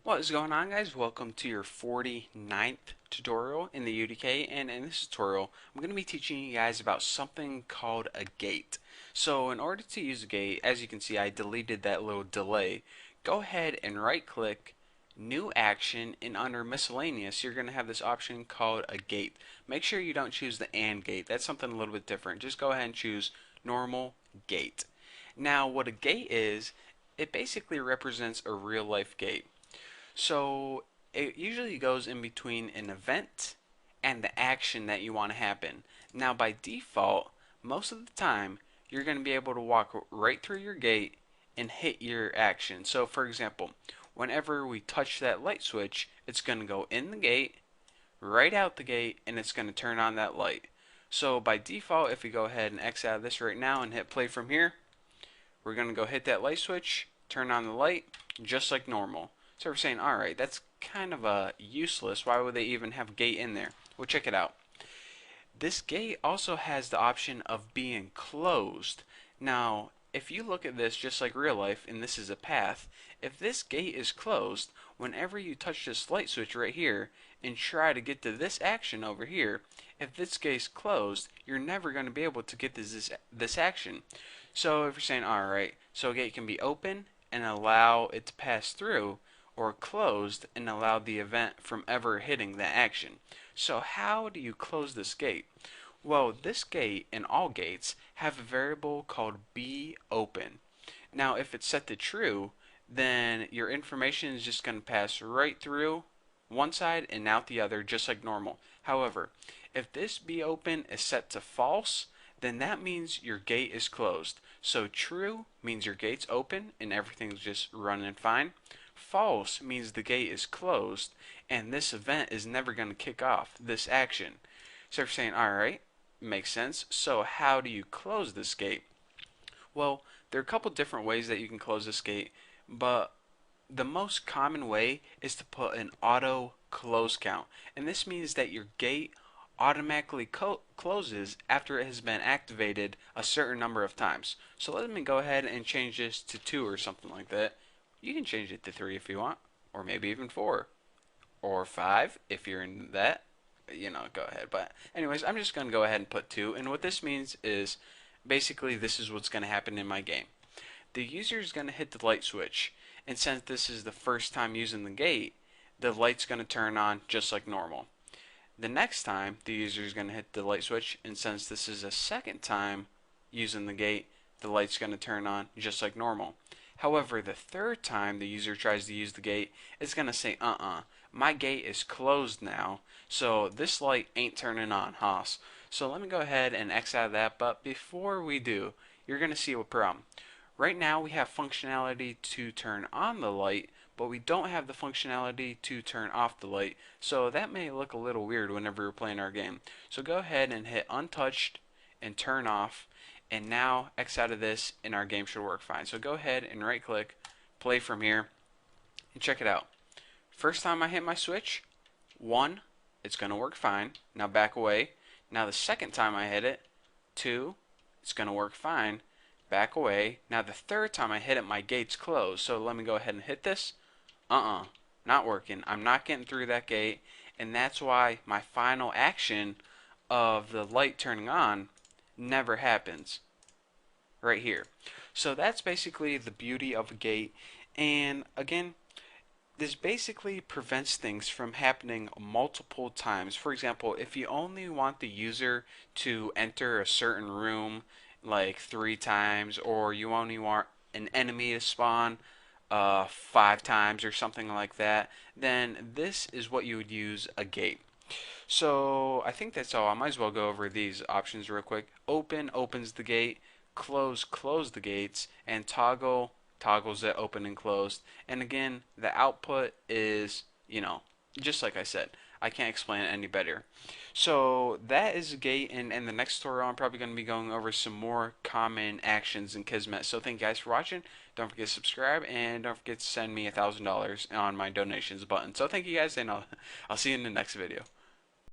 What is going on, guys? Welcome to your 49th tutorial in the UDK, and in this tutorial I'm going to be teaching you guys about something called a gate. So in order to use a gate, as you can see, I deleted that little delay. Go ahead and right click new action, and under miscellaneous you're going to have this option called a gate. Make sure you don't choose the AND gate. That's something a little bit different. Just go ahead and choose normal gate. Now what a gate is, it basically represents a real life gate. So it usually goes in between an event and the action that you want to happen. Now by default, most of the time, you're going to be able to walk right through your gate and hit your action. So for example, whenever we touch that light switch, it's going to go in the gate, right out the gate, and it's going to turn on that light. So by default, if we go ahead and X out of this right now and hit play from here, we're going to go hit that light switch, turn on the light, just like normal. So we're saying, alright, that's kind of useless. Why would they even have a gate in there? Well, check it out. This gate also has the option of being closed. Now, if you look at this just like real life, and this is a path, if this gate is closed, whenever you touch this light switch right here and try to get to this action over here, if this gate's closed, you're never going to be able to get this action. So if you're saying, alright, so a gate can be open and allow it to pass through, or closed and allow the event from ever hitting that action. So how do you close this gate? Well, this gate and all gates have a variable called beOpen. Now if it's set to true, then your information is just going to pass right through one side and out the other just like normal. However, if this beOpen is set to false, then that means your gate is closed. So true means your gate's open and everything's just running fine. False means the gate is closed and this event is never going to kick off this action. So you're saying, alright, makes sense. So how do you close this gate? Well, there are a couple different ways that you can close this gate, but the most common way is to put an auto close count. And this means that your gate automatically closes after it has been activated a certain number of times. So let me go ahead and change this to 2 or something like that. You can change it to 3 if you want, or maybe even 4, or 5 if you're in that. Go ahead. But anyways, I'm just going to go ahead and put 2. And what this means is basically this is what's going to happen in my game. The user is going to hit the light switch, and since this is the first time using the gate, the light's going to turn on just like normal. The next time, the user is going to hit the light switch, and since this is a second time using the gate, the light's going to turn on just like normal. However, the third time the user tries to use the gate, it's going to say, my gate is closed now, so this light ain't turning on, Haas. So let me go ahead and X out of that, but before we do, you're going to see a problem. Right now we have functionality to turn on the light, but we don't have the functionality to turn off the light, so that may look a little weird whenever you're playing our game. So go ahead and hit untouched and turn off, and now X out of this and our game should work fine. So go ahead and right click, play from here, and check it out. First time I hit my switch, 1, it's going to work fine. Now back away. Now the second time I hit it, 2, it's going to work fine. Back away. Now the third time I hit it, my gate's closed. So let me go ahead and hit this. Not working. I'm not getting through that gate, and that's why my final action of the light turning on never happens right here. So that's basically the beauty of a gate, and again, this basically prevents things from happening multiple times. For example, if you only want the user to enter a certain room like 3 times, or you only want an enemy to spawn 5 times or something like that, then this is what you would use a gate. So I think that's all. I might as well go over these options real quick. Open opens the gate, close the gates, and toggle toggles it open and closed. And again, the output is, just like I said. I can't explain it any better. So that is a gate, and in the next tutorial I'm probably going to be going over some more common actions in Kismet. So thank you guys for watching. Don't forget to subscribe, and don't forget to send me $1,000 on my donations button. So thank you guys, and I'll see you in the next video.